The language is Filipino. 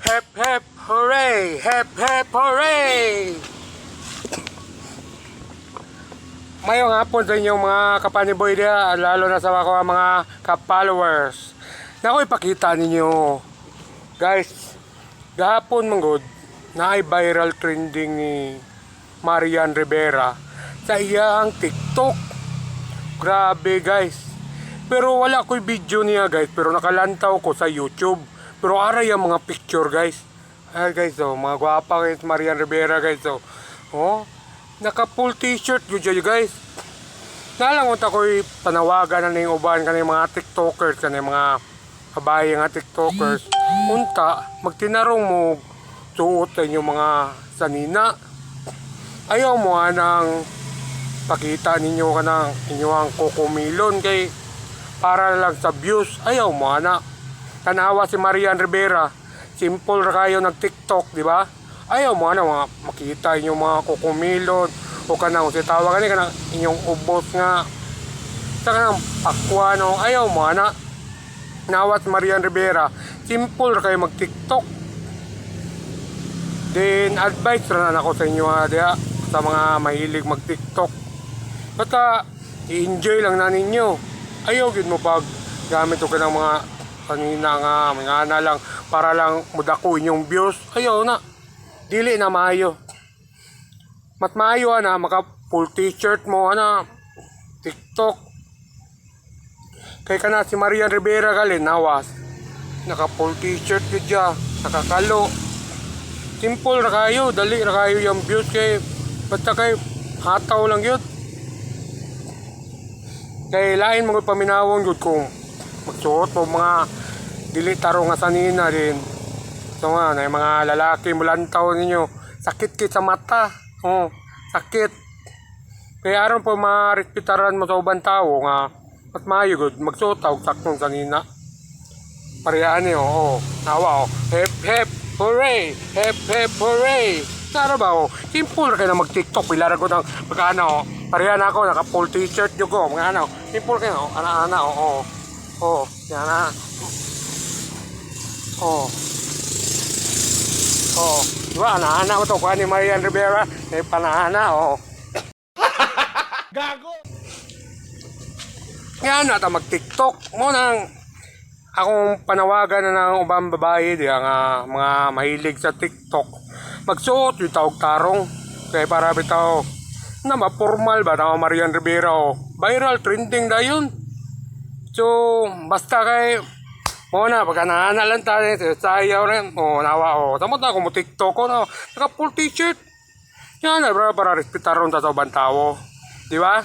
Hep hep hooray! Hep hep hooray! Mayong hapon sa inyong mga kapaniboy dia, lalo na sa mga ka-followers. Naku, ipakita ninyo. Guys, gahapon manggod na ay viral trending ni Marian Rivera sa iyang TikTok. Grabe guys. Pero wala ko'y video niya guys, pero nakalantaw ko sa YouTube. Pero aray ang mga picture guys. Ay guys, oh, mga gwapa guys, Marian Rivera guys, oh, naka full t-shirt yun dyan guys. Nalangot ako'y panawagan na ning uban kanay mga TikTokers, kanay mga kabaye nga TikTokers. Unta, magtinarong mo suot sa inyong mga sanina. Ayaw mo nang pakita ninyo ka ng inyong kukumilon kay para lang sa views. Ayaw mo na. Tanawa si Marian Rivera. Simple ra kayo nag TikTok, di ba? Ayaw mo na mga makita inyong mga kukumilon o kanang si tawagan ni kanang inyong ubos nga sa kanang pakwa no. Ayaw mo na. Nawat Marian Rivera. Simple ra kayo mag TikTok. Then advice ra na ako sa inyo diya sa mga mahilig mag TikTok. Basta i-enjoy lang na ninyo. Ayaw gid mo pag gamit og kanang mga kanina nga mga na lang para lang mudako inyong views. Ayaw na. Dili na maayo. Mat maayo na maka full t-shirt mo ana TikTok. Kay kana si Marian Rivera galin nawas. Naka full t-shirt gyud siya, nakakalo. Simple ra kayo, dali ra kayo yung views kay basta kay hataw lang yun. Kay lain mga paminawon yun kung magsuot mo mga dili taro nga sanina din. So nga, na mga lalaki mulantaw ninyo, sakit sa mata. Oh, sakit. Kaya aron po marespetaran mo sa ubang tao nga at maayo gud magsuot og saktong sanina. Parehaan niyo, nawa hep hep hooray! Hep hep hooray! Tara ba simple kayo na mag TikTok, pilara ko ng pagkana parehan ako, naka full t-shirt nyo ko, mga ano, simple kayo, ana-ana, yan na, diba, ana-ana mo to, kuha ni Marian Rivera, may panahana, Gago! yan, nata mag-TikTok, mo nang, akong panawagan na ng ubang babae, diya nga, mga mahilig sa TikTok, magsuot yung tawag tarong, kaya para bitaw, na ma-formal ba na Marian Rivera viral trending na yun. So basta kay mo na pagka naanalan tayo sayaw rin nawa tamot na ako mo TikTok ko naka full t-shirt yan na para respetaron sa ubang tao, di ba?